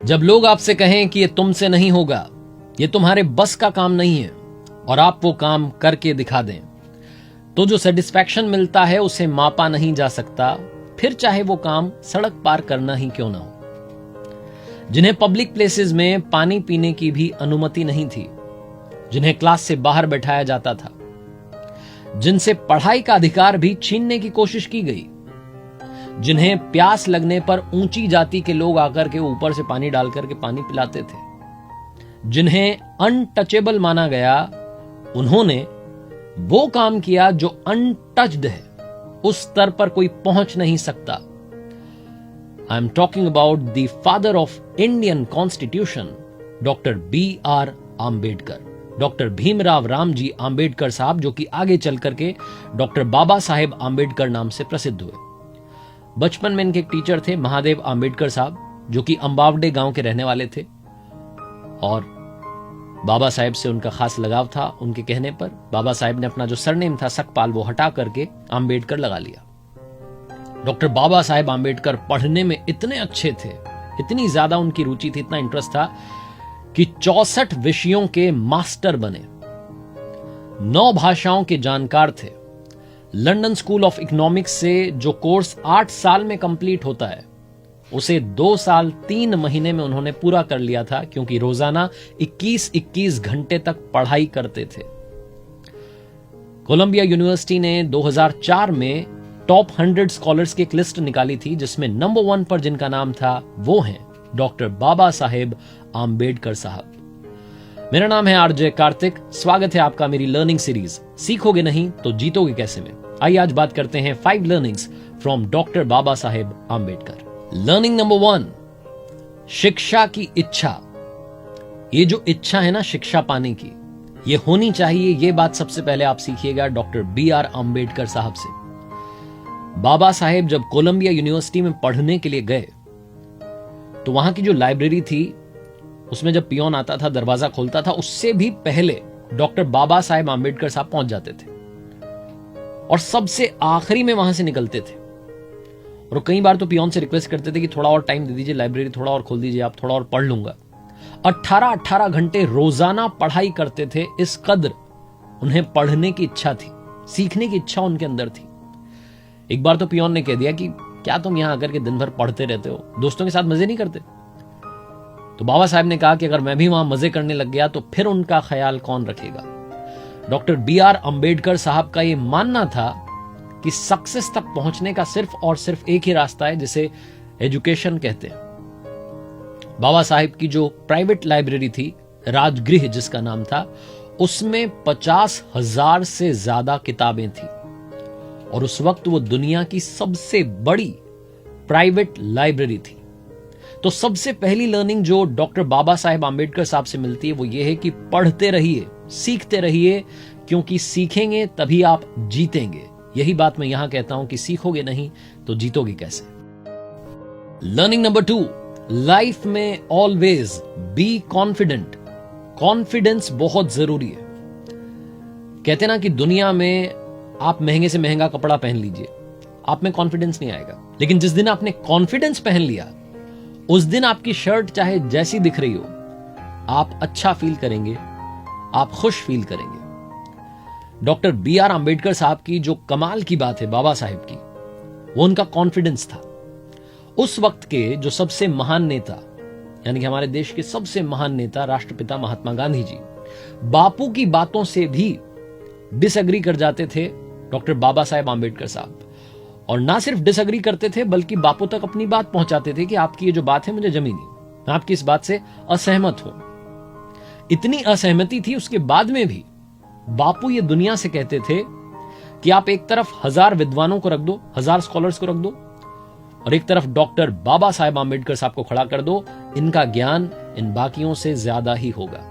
जब लोग आपसे कहें कि ये तुमसे नहीं होगा, ये तुम्हारे बस का काम नहीं है, और आप वो काम करके दिखा दें, तो जो सेटिस्फैक्शन मिलता है उसे मापा नहीं जा सकता, फिर चाहे वो काम सड़क पार करना ही क्यों ना हो। जिन्हें पब्लिक प्लेसेस में पानी पीने की भी अनुमति नहीं थी, जिन्हें क्लास से बाहर बैठाया जाता था, जिनसे पढ़ाई का अधिकार भी छीनने की कोशिश की गई, जिन्हें प्यास लगने पर ऊंची जाति के लोग आकर के ऊपर से पानी डालकर के पानी पिलाते थे, जिन्हें अनटचेबल माना गया, उन्होंने वो काम किया जो अनटच्ड है, उस स्तर पर कोई पहुंच नहीं सकता। I am talking about the father of Indian constitution, doctor B.R. Ambedkar, doctor Bhimrao Ramji Ambedkar साहब, जो कि आगे चल करके डॉक्टर बाबा साहेब आंबेडकर नाम से प्रसिद्ध हुए। बचपन में इनके एक टीचर थे महादेव आंबेडकर साहब, जो कि अंबावडे गांव के रहने वाले थे, और बाबा साहेब से उनका खास लगाव था। उनके कहने पर बाबा साहेब ने अपना जो सरनेम था सकपाल वो हटा करके आंबेडकर लगा लिया। डॉक्टर बाबा साहेब आंबेडकर पढ़ने में इतने अच्छे थे, इतनी ज्यादा उनकी रुचि थी, इतना इंटरेस्ट था कि 64 विषयों के मास्टर बने, 9 भाषाओं के जानकार थे। लंदन स्कूल ऑफ इकोनॉमिक्स से जो कोर्स 8 साल में कंप्लीट होता है, उसे 2 साल 3 महीने में उन्होंने पूरा कर लिया था, क्योंकि रोजाना 21-21 घंटे तक पढ़ाई करते थे। कोलंबिया यूनिवर्सिटी ने 2004 में टॉप 100 स्कॉलर्स की एक लिस्ट निकाली थी, जिसमें नंबर 1 पर जिनका नाम था वो हैं डॉक्टर बाबा साहेब आंबेडकर साहब। मेरा नाम है आरजे कार्तिक, स्वागत है आपका मेरी लर्निंग सीरीज सीखोगे नहीं तो जीतोगे कैसे में। आइए आज बात करते हैं 5 learnings from doctor Baba Saheb Ambedkar. Learning number 1, शिक्षा की इच्छा। ये जो इच्छा है ना शिक्षा पाने की, ये होनी चाहिए, ये बात सबसे पहले आप सीखिएगा डॉक्टर B.R. आंबेडकर साहब से। बाबा साहेब जब कोलंबिया यूनिवर्सिटी में पढ़ने के लिए गए, तो वहां की जो लाइब्रेरी थी उसमें जब पियोन आता था, दरवाजा खोलता था, उससे भी पहले डॉक्टर बाबा साहेब आंबेडकर साहब पहुंच जाते थे और सबसे आखिरी में वहां से निकलते थे। और कई बार तो पियोन से रिक्वेस्ट करते थे कि थोड़ा और टाइम दे दीजिए, लाइब्रेरी थोड़ा और खोल दीजिए, आप थोड़ा और पढ़ लूंगा। 18 घंटे रोजाना पढ़ाई करते थे, इस कदर उन्हें पढ़ने की इच्छा थी, सीखने की इच्छा उनके अंदर थी। एक बार तो पियोन ने कह दिया कि क्या तुम यहां आकर के दिन भर पढ़ते रहते हो, दोस्तों के साथ मजे नहीं करते? तो बाबा साहब ने कहा कि अगर मैं भी वहां मजे करने लग गया तो फिर उनका ख्याल कौन रखेगा। Doctor B.R. आंबेडकर साहब का यह मानना था कि सक्सेस तक पहुंचने का सिर्फ और सिर्फ एक ही रास्ता है, जिसे एजुकेशन कहते हैं। बाबा साहब की जो प्राइवेट लाइब्रेरी थी, राजगृह जिसका नाम था, उसमें 50,000 से ज्यादा किताबें थी, और उस वक्त वो दुनिया की सबसे बड़ी प्राइवेट लाइब्रेरी थी। तो सबसे पहली लर्निंग जो डॉक्टर बाबा साहेब आंबेडकर साहब से मिलती है वो ये है कि पढ़ते रहिए, सीखते रहिए, क्योंकि सीखेंगे तभी आप जीतेंगे। यही बात मैं यहां कहता हूं कि सीखोगे नहीं तो जीतोगे कैसे। लर्निंग नंबर 2, लाइफ में ऑलवेज बी कॉन्फिडेंट। कॉन्फिडेंस बहुत जरूरी है। कहते ना कि दुनिया में आप महंगे से महंगा कपड़ा पहन लीजिए, आप में कॉन्फिडेंस नहीं आएगा, लेकिन जिस दिन आपने कॉन्फिडेंस पहन लिया, उस दिन आपकी शर्ट चाहे जैसी दिख रही हो, आप अच्छा फील करेंगे, आप खुश फील करेंगे। Doctor B.R. आंबेडकर साहब की जो कमाल की बात है बाबा साहेब की, वो उनका कॉन्फिडेंस था। उस वक्त के जो सबसे महान नेता, यानी कि हमारे देश के सबसे महान नेता राष्ट्रपिता महात्मा गांधी जी, बापू की बातों से भी डिसएग्री कर जाते थे डॉक्टर बाबा साहेब आंबेडकर साहब। और ना सिर्फ डिसएग्री करते थे, बल्कि बापू तक अपनी बात पहुंचाते थे कि आपकी ये जो बात है मुझे जमी नहीं, मैं आपकी इस बात से असहमत हूं। इतनी असहमति थी, उसके बाद में भी बापू ये दुनिया से कहते थे कि आप एक तरफ 1000 विद्वानों को रख दो, 1000 स्कॉलर्स को रख दो, और एक तरफ डॉक्टर बाबा साहेब आंबेडकर साहब को खड़ा कर दो, इनका ज्ञान इन बाकियों से ज्यादा ही होगा।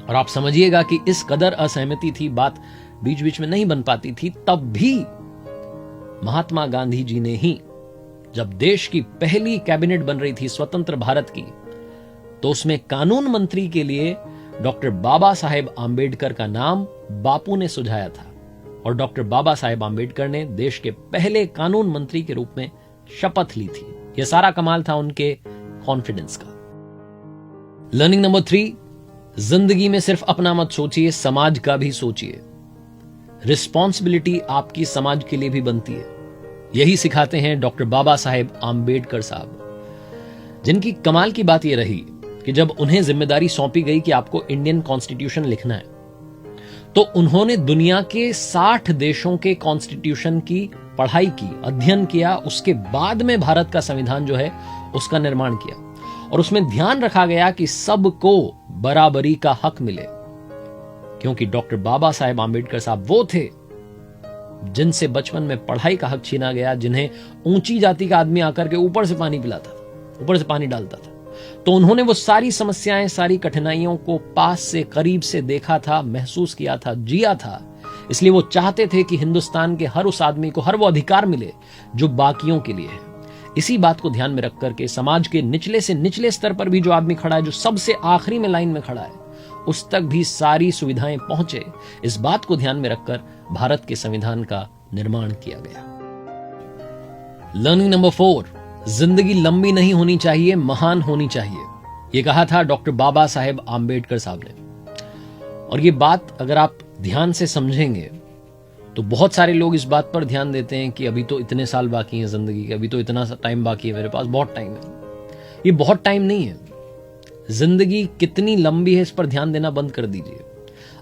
और आप समझिएगा कि इस कदर असहमति थी, बात बीच बीच में नहीं बन पाती थी, तब भी महात्मा गांधी जी ने ही, जब देश की पहली कैबिनेट बन रही थी स्वतंत्र भारत की, तो उसमें कानून मंत्री के लिए डॉक्टर बाबा साहेब आंबेडकर का नाम बापू ने सुझाया था, और डॉक्टर बाबा साहेब आंबेडकर ने देश के पहले कानून मंत्री के रूप में शपथ ली थी। यह सारा कमाल था उनके कॉन्फिडेंस का। लर्निंग नंबर 3, जिंदगी में सिर्फ अपना मत सोचिए, समाज का भी सोचिए। रिस्पॉन्सिबिलिटी आपकी समाज के लिए भी बनती है। यही सिखाते हैं डॉक्टर बाबा साहेब आम्बेडकर साहब, जिनकी कमाल की बात यह रही कि जब उन्हें जिम्मेदारी सौंपी गई कि आपको इंडियन कॉन्स्टिट्यूशन लिखना है, तो उन्होंने दुनिया के 60 देशों के कॉन्स्टिट्यूशन की पढ़ाई की, अध्ययन किया। उसके बाद में भारत का संविधान जो है उसका निर्माण किया, और उसमें ध्यान रखा गया कि सबको बराबरी का हक मिले, क्योंकि डॉक्टर बाबा साहेब आम्बेडकर साहब वो थे जिनसे बचपन में पढ़ाई का हक छीना गया, जिन्हें ऊंची जाति का आदमी आकर के ऊपर से पानी पिलाता था, ऊपर से पानी डालता था। तो उन्होंने वो सारी समस्याएं, सारी कठिनाइयों को पास से, करीब से देखा था, महसूस किया था, जिया था। इसलिए वो चाहते थे कि हिंदुस्तान के हर उस आदमी को हर वो अधिकार मिले जो बाकियों के लिए है। इसी बात को ध्यान में रख करके समाज के निचले से निचले स्तर पर भी जो आदमी खड़ा है, जो सबसे आखिरी में लाइन में खड़ा है, उस तक भी सारी सुविधाएं पहुंचे, इस बात को ध्यान में रखकर भारत के संविधान का निर्माण किया गया। लर्निंग नंबर 4, जिंदगी लंबी नहीं होनी चाहिए, महान होनी चाहिए। यह कहा था डॉक्टर बाबा साहेब आम्बेडकर साहब ने। और ये बात अगर आप ध्यान से समझेंगे तो बहुत सारे लोग इस बात पर ध्यान देते हैं कि अभी तो इतने साल बाकी हैं जिंदगी के, अभी तो इतना टाइम बाकी है, मेरे पास बहुत टाइम है। ये बहुत टाइम नहीं है। जिंदगी कितनी लंबी है इस पर ध्यान देना बंद कर दीजिए।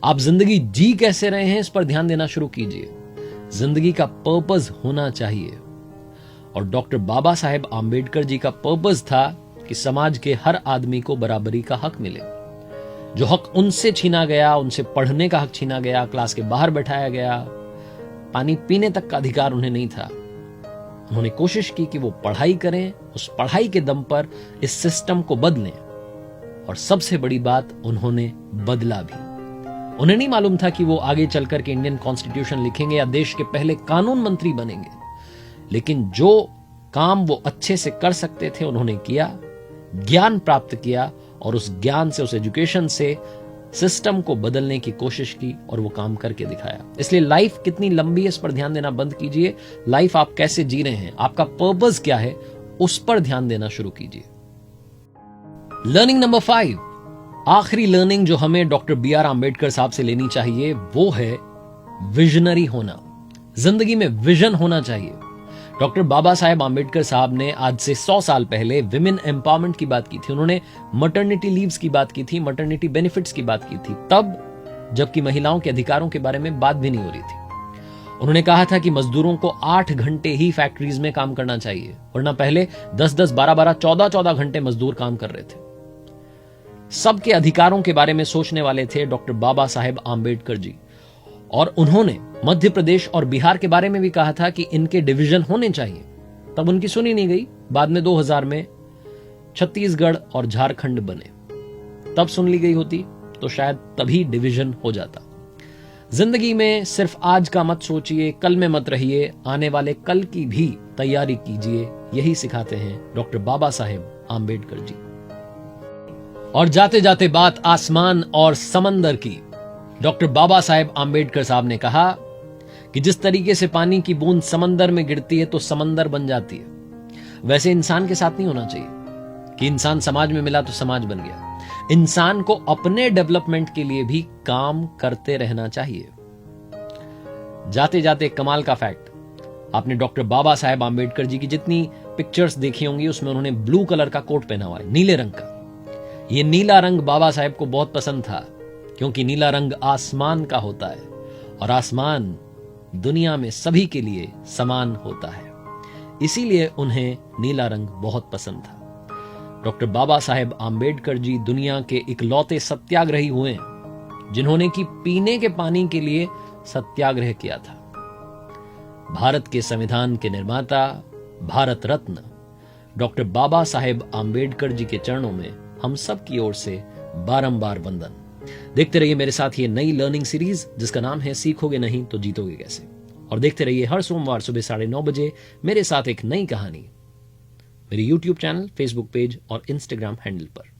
आप जिंदगी जी कैसे रहे हैं इस पर ध्यान देना शुरू कीजिए। जिंदगी का पर्पस होना चाहिए, और डॉक्टर बाबा साहेब आम्बेडकर जी का पर्पस था कि समाज के हर आदमी को बराबरी का हक मिले। जो हक उनसे छीना गया, उनसे पढ़ने का हक छीना गया, क्लास के बाहर बैठाया गया, पानी पीने तक का अधिकार उन्हें नहीं था, उन्होंने कोशिश की कि वो पढ़ाई करें, उस पढ़ाई के दम पर इस सिस्टम को बदलें। और सबसे बड़ी बात, उन्होंने बदला भी। उन्हें नहीं मालूम था कि वो आगे चलकर के इंडियन कॉन्स्टिट्यूशन लिखेंगे या देश के पहले कानून मंत्री बनेंगे, लेकिन जो काम वो अच्छे से कर सकते थे उन्होंने किया, ज्ञान प्राप्त किया, और उस ज्ञान से, उस एजुकेशन से सिस्टम को बदलने की कोशिश की, और वो काम करके दिखाया। इसलिए लाइफ कितनी लंबी है इस पर ध्यान देना बंद कीजिए। लाइफ आप कैसे जी रहे हैं, आपका पर्पस क्या है, उस पर ध्यान देना शुरू कीजिए। लर्निंग नंबर 5, आखिरी लर्निंग जो हमें डॉक्टर BR आम्बेडकर साहब से लेनी चाहिए, वो है विजनरी होना। जिंदगी में विजन होना चाहिए। डॉक्टर बाबा साहेब आम्बेडकर साहब ने आज से 100 साल पहले विमेन एम्पावरमेंट की बात की थी। उन्होंने मटर्निटी लीव्स की बात की थी, मटर्निटी बेनिफिट्स की बात की थी, तब जबकि महिलाओं के अधिकारों के बारे में बात भी नहीं हो रही थी। उन्होंने कहा था कि मजदूरों को 8 घंटे ही फैक्ट्रीज में काम करना चाहिए, वरना पहले 10-10, 12-12, 14-14 घंटे मजदूर काम कर रहे थे। सबके अधिकारों के बारे में सोचने वाले थे डॉक्टर बाबा साहेब आम्बेडकर जी। और उन्होंने मध्य प्रदेश और बिहार के बारे में भी कहा था कि इनके डिवीजन होने चाहिए। तब उनकी सुनी नहीं गई। बाद में 2000 में छत्तीसगढ़ और झारखंड बने, तब सुन ली गई होती तो शायद तभी डिवीजन हो जाता। जिंदगी में सिर्फ आज का मत सोचिए, कल में मत रहिए, आने वाले कल की भी तैयारी कीजिए। यही सिखाते हैं डॉक्टर बाबा साहेब आम्बेडकर जी। और जाते जाते बात आसमान और समंदर की। डॉक्टर बाबा साहेब आम्बेडकर साहब ने कहा कि जिस तरीके से पानी की बूंद समंदर में गिरती है तो समंदर बन जाती है, वैसे इंसान के साथ नहीं होना चाहिए कि इंसान समाज में मिला तो समाज बन गया। इंसान को अपने डेवलपमेंट के लिए भी काम करते रहना चाहिए। जाते जाते कमाल का फैक्ट, आपने डॉक्टर बाबा साहेब आम्बेडकर जी की जितनी पिक्चर्स देखी होंगी उसमें उन्होंने ब्लू कलर का कोट पहना हुआ है, नीले रंग का। यह नीला रंग बाबा साहेब को बहुत पसंद था, क्योंकि नीला रंग आसमान का होता है और आसमान दुनिया में सभी के लिए समान होता है, इसीलिए उन्हें नीला रंग बहुत पसंद था। डॉक्टर बाबा साहेब आम्बेडकर जी दुनिया के इकलौते सत्याग्रही हुए जिन्होंने कि पीने के पानी के लिए सत्याग्रह किया था। भारत के संविधान के निर्माता, भारत रत्न डॉक्टर बाबा साहेब आम्बेडकर जी के चरणों में हम सब की ओर से बारंबार वंदन। देखते रहिए मेरे साथ ये नई लर्निंग सीरीज जिसका नाम है सीखोगे नहीं तो जीतोगे कैसे। और देखते रहिए हर सोमवार सुबह 9:30 बजे मेरे साथ एक नई कहानी, मेरे YouTube चैनल, Facebook पेज और Instagram हैंडल पर।